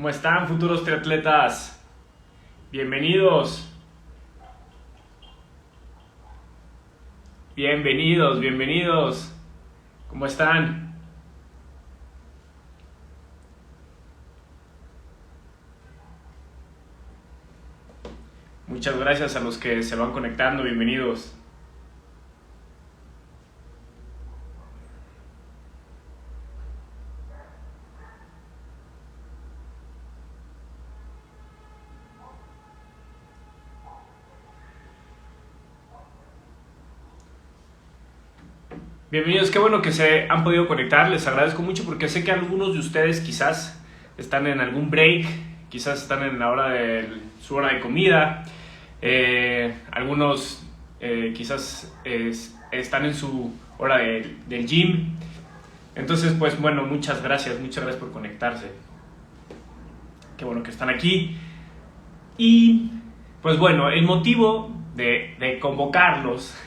¿Cómo están, futuros triatletas? Bienvenidos. Bienvenidos. ¿Cómo están? Muchas gracias a los que se van conectando. Bienvenidos. Bienvenidos, qué bueno que se han podido conectar, les agradezco mucho porque sé que algunos de ustedes quizás están en algún break, quizás están en la hora de su hora de comida, algunos quizás están en su hora del gym. Entonces, pues bueno, muchas gracias por conectarse. Qué bueno que están aquí. Y pues bueno, el motivo de convocarlos,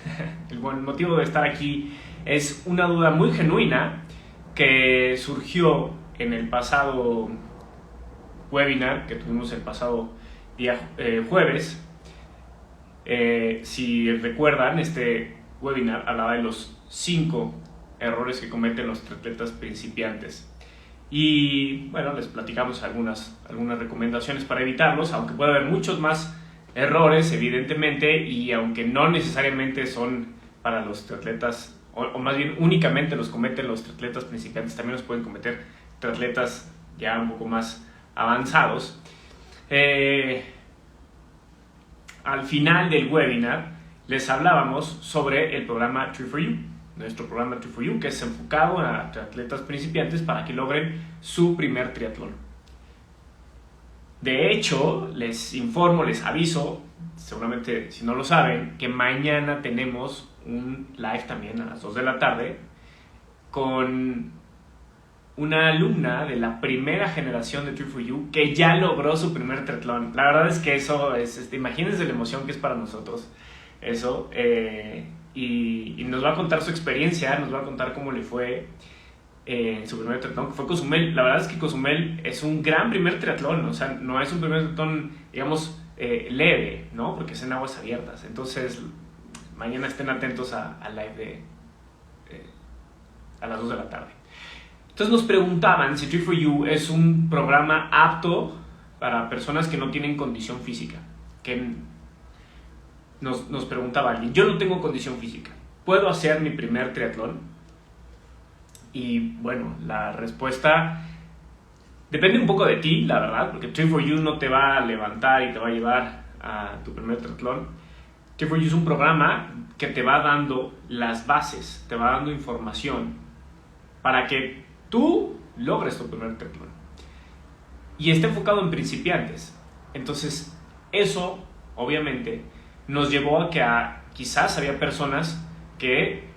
el motivo de estar aquí es una duda muy genuina que surgió en el pasado webinar que tuvimos el pasado día jueves. Si recuerdan, este webinar hablaba de los 5 errores que cometen los triatletas principiantes. Y bueno, les platicamos algunas recomendaciones para evitarlos, aunque puede haber muchos más errores, evidentemente, y aunque no necesariamente son para los triatletas, o más bien únicamente los cometen los triatletas principiantes, también los pueden cometer triatletas ya un poco más avanzados. Al final del webinar les hablábamos sobre el programa Tri4U, nuestro programa Tri4U, que es enfocado a triatletas principiantes para que logren su primer triatlón. De hecho, les informo, les aviso, seguramente si no lo saben, que mañana tenemos un live también a las 2 de la tarde con una alumna de la primera generación de Tri4U que ya logró su primer triatlón. La verdad es que eso es, imagínense la emoción que es para nosotros eso, y nos va a contar su experiencia, nos va a contar cómo le fue en su primer triatlón, que fue Cozumel. La verdad es que Cozumel es un gran primer triatlón, o sea, no es un primer triatlón, digamos, leve, ¿no? Porque es en aguas abiertas. Entonces, mañana estén atentos al live a las 2 de la tarde. Entonces nos preguntaban si Tri4U es un programa apto para personas que no tienen condición física. Que nos preguntaba alguien, yo no tengo condición física, ¿puedo hacer mi primer triatlón? Y bueno, la respuesta depende un poco de ti, la verdad, porque Tri4U no te va a levantar y te va a llevar a tu primer triatlón. Tri4U es un programa que te va dando las bases, te va dando información para que tú logres tu primer triatlón. Y está enfocado en principiantes. Entonces, eso, obviamente, nos llevó a que quizás había personas que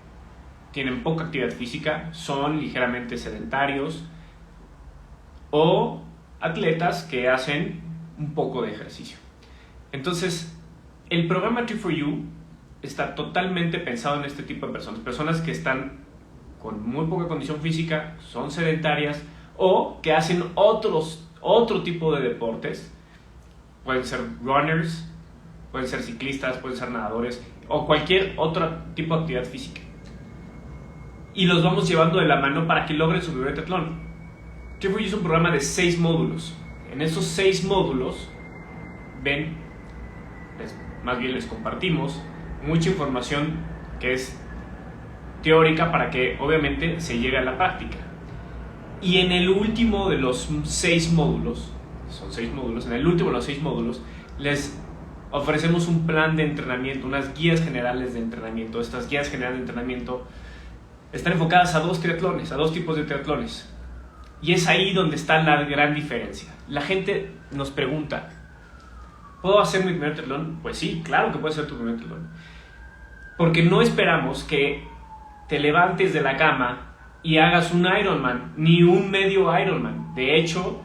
tienen poca actividad física, son ligeramente sedentarios, o atletas que hacen un poco de ejercicio. Entonces, el programa Tri4U está totalmente pensado en este tipo de personas que están con muy poca condición física, son sedentarias o que hacen otro tipo de deportes. Pueden ser runners, pueden ser ciclistas, pueden ser nadadores o cualquier otro tipo de actividad física. Y los vamos llevando de la mano para que logren su primer triatlón. Tri4U es un programa de 6 módulos. En esos 6 módulos, más bien les compartimos mucha información que es teórica para que obviamente se llegue a la práctica. Y en el último de los 6 módulos, son 6 módulos, en el último de los 6 módulos les ofrecemos un plan de entrenamiento, unas guías generales de entrenamiento. Estas guías generales de entrenamiento están enfocadas a 2 triatlones, a 2 tipos de triatlones. Y es ahí donde está la gran diferencia. La gente nos pregunta, ¿puedo hacer mi primer triatlón? Pues sí, claro que puedes hacer tu primer triatlón. Porque no esperamos que te levantes de la cama y hagas un Ironman, ni un medio Ironman. De hecho,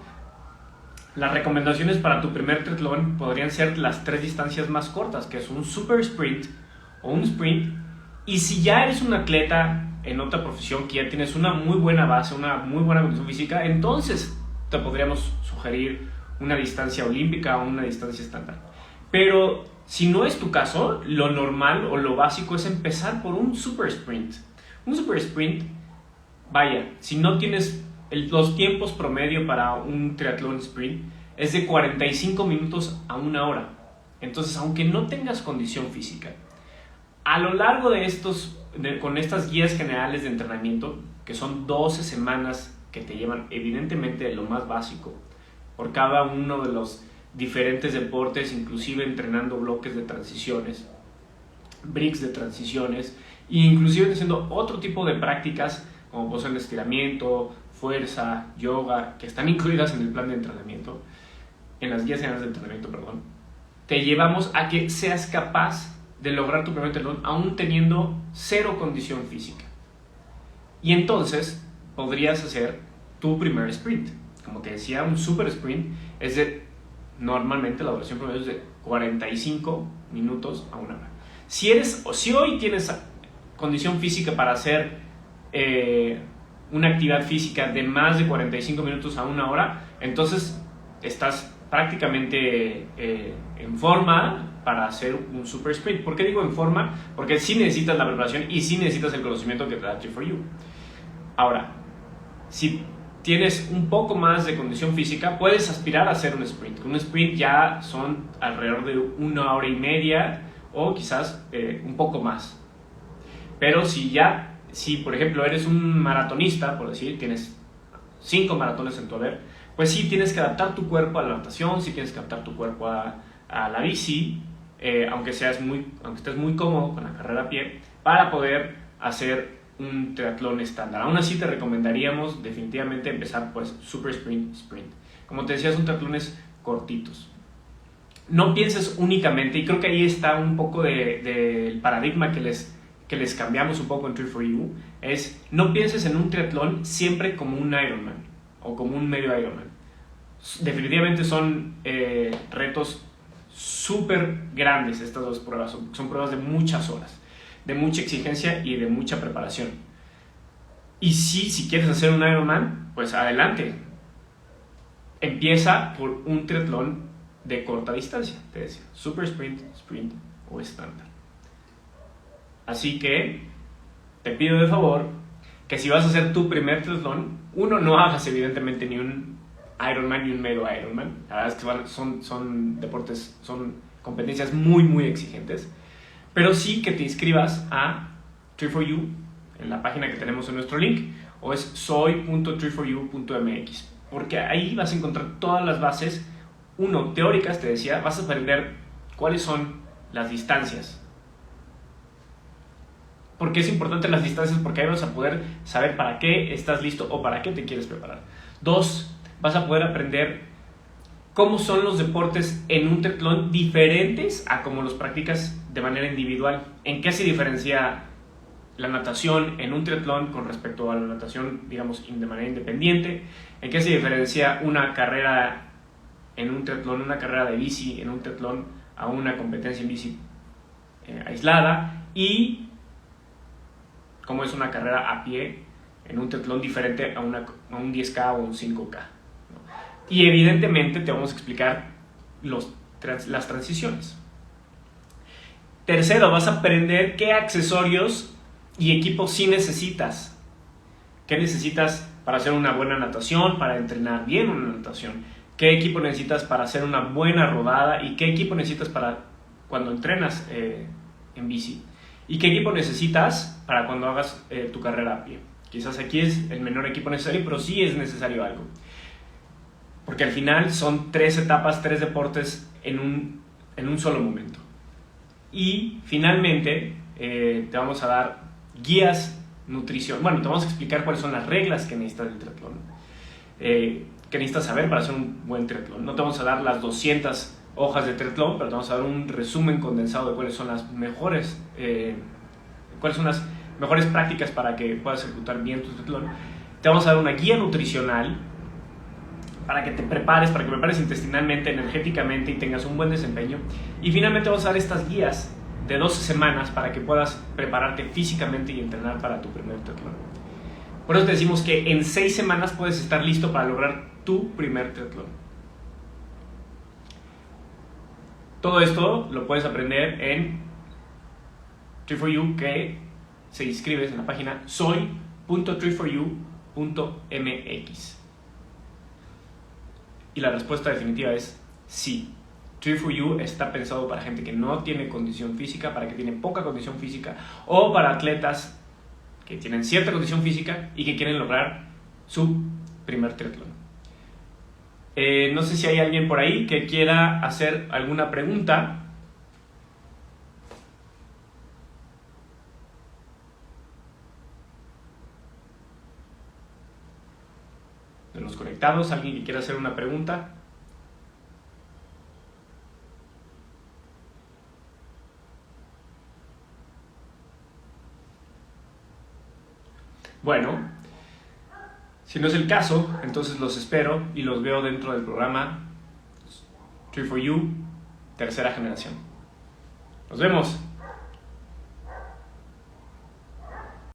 las recomendaciones para tu primer triatlón podrían ser las 3 distancias más cortas, que es un super sprint o un sprint. Y si ya eres un atleta en otra profesión, que ya tienes una muy buena base, una muy buena condición física, entonces te podríamos sugerir una distancia olímpica o una distancia estándar. Pero si no es tu caso, lo normal o lo básico es empezar por un super sprint. Un super sprint, vaya, si no tienes los tiempos promedio para un triatlón sprint, es de 45 minutos a 1 hora. Entonces, aunque no tengas condición física, a lo largo de con estas guías generales de entrenamiento, que son 12 semanas que te llevan evidentemente de lo más básico, por cada uno de los diferentes deportes, inclusive entrenando bloques de transiciones, breaks de transiciones, e inclusive haciendo otro tipo de prácticas como puede ser el estiramiento, fuerza, yoga, que están incluidas en el plan de entrenamiento, en las guías generales de entrenamiento, perdón, te llevamos a que seas capaz de lograr tu primer triatlón aún teniendo cero condición física. Y entonces podrías hacer tu primer sprint. Como te decía, un super sprint normalmente la duración promedio es de 45 minutos a 1 hora. Si hoy tienes condición física para hacer una actividad física de más de 45 minutos a 1 hora, entonces estás prácticamente en forma para hacer un super sprint. ¿Por qué digo en forma? Porque sí necesitas la preparación y sí necesitas el conocimiento que te da Tri4U. Ahora, si tienes un poco más de condición física, puedes aspirar a hacer un sprint. Un sprint ya son alrededor de 1 hora y media o quizás un poco más. Pero si por ejemplo eres un maratonista, por decir, tienes 5 maratones en tu haber, pues sí tienes que adaptar tu cuerpo a la natación, sí tienes que adaptar tu cuerpo a la bici, aunque estés muy cómodo con la carrera a pie, para poder hacer un triatlón estándar. Aún así te recomendaríamos definitivamente empezar pues super sprint. Como te decía, son triatlones cortitos. No pienses únicamente, y creo que ahí está un poco del paradigma que les cambiamos un poco en Tri4U, es no pienses en un triatlón siempre como un Ironman o como un medio Ironman. Definitivamente son retos súper grandes estas dos pruebas, son pruebas de muchas horas, de mucha exigencia y de mucha preparación. Y si quieres hacer un Ironman, pues adelante. Empieza por un triatlón de corta distancia, te decía, super sprint o estándar. Así que te pido de favor que si vas a hacer tu primer triatlón, no hagas evidentemente ni un Ironman ni un medio Ironman. La verdad es que son deportes, son competencias muy muy exigentes. Pero sí que te inscribas a Tri4U en la página que tenemos en nuestro link, o es soy.tri4u.mx, porque ahí vas a encontrar todas las bases, teóricas, te decía, vas a aprender cuáles son las distancias. ¿Por qué es importante las distancias? Porque ahí vas a poder saber para qué estás listo o para qué te quieres preparar. 2, vas a poder aprender cómo son los deportes en un triatlón diferentes a cómo los practicas de manera individual. ¿En qué se diferencia la natación en un triatlón con respecto a la natación, digamos, de manera independiente? ¿En qué se diferencia una carrera en un triatlón, una carrera de bici en un triatlón a una competencia en bici aislada? Y cómo es una carrera a pie en un triatlón diferente a un 10K o un 5K. Y evidentemente te vamos a explicar las transiciones. Tercero, vas a aprender qué accesorios y equipos sí necesitas. ¿Qué necesitas para hacer una buena natación, para entrenar bien una natación? ¿Qué equipo necesitas para hacer una buena rodada? ¿Y qué equipo necesitas para cuando entrenas en bici? ¿Y qué equipo necesitas para cuando hagas tu carrera a pie? Quizás aquí es el menor equipo necesario, pero sí es necesario algo. Porque al final son 3 etapas, 3 deportes en un solo momento. Y finalmente te vamos a dar guías nutrición. Bueno, te vamos a explicar cuáles son las reglas que necesitas del triatlón, que necesitas saber para hacer un buen triatlón. No te vamos a dar las 200 hojas de triatlón, pero te vamos a dar un resumen condensado de cuáles son las mejores prácticas para que puedas ejecutar bien tu triatlón. Te vamos a dar una guía nutricional para que te prepares, intestinalmente, energéticamente y tengas un buen desempeño. Y finalmente vamos a dar estas guías de 12 semanas para que puedas prepararte físicamente y entrenar para tu primer triatlón. Por eso te decimos que en 6 semanas puedes estar listo para lograr tu primer triatlón. Todo esto lo puedes aprender en Tree4U, que se inscribes en la página soy.tree4u.mx. Y la respuesta definitiva es sí. Tree4U está pensado para gente que no tiene condición física, para que tiene poca condición física, o para atletas que tienen cierta condición física y que quieren lograr su primer triatlón. No sé si hay alguien por ahí que quiera hacer alguna pregunta. De los conectados, alguien que quiera hacer una pregunta. Bueno, si no es el caso, entonces los espero y los veo dentro del programa Tree4U, tercera generación. Nos vemos.